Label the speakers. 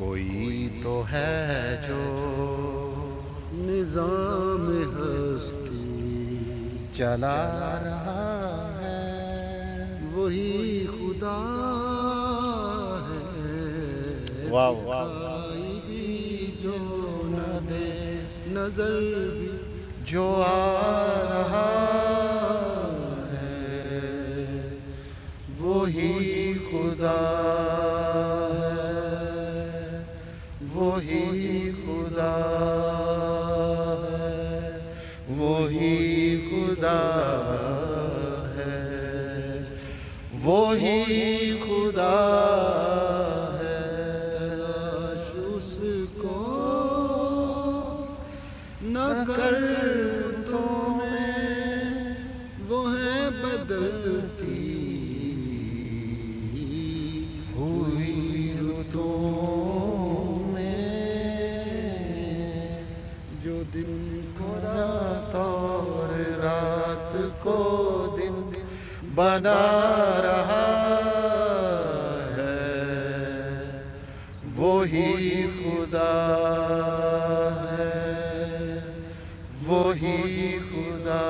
Speaker 1: کوئی تو ہے جو
Speaker 2: نظام ہستی
Speaker 1: چلا رہا ہے،
Speaker 2: وہی خدا ہے،
Speaker 1: واہ
Speaker 2: دکھائی بھی جو نہ دے، نظر بھی
Speaker 1: جو آ رہا ہے وہی خدا ہے، وہی خدا ہے، وہی خدا ہے، وہی خدا ہے۔
Speaker 2: تلاش اس کو نہ کر تو میں، وہ ہے بدلتی
Speaker 1: ہوئی رتوں میں،
Speaker 2: جو دن کو
Speaker 1: رات اور رات کو دن بنا رہا ہے، وہی خدا ہے، وہی خدا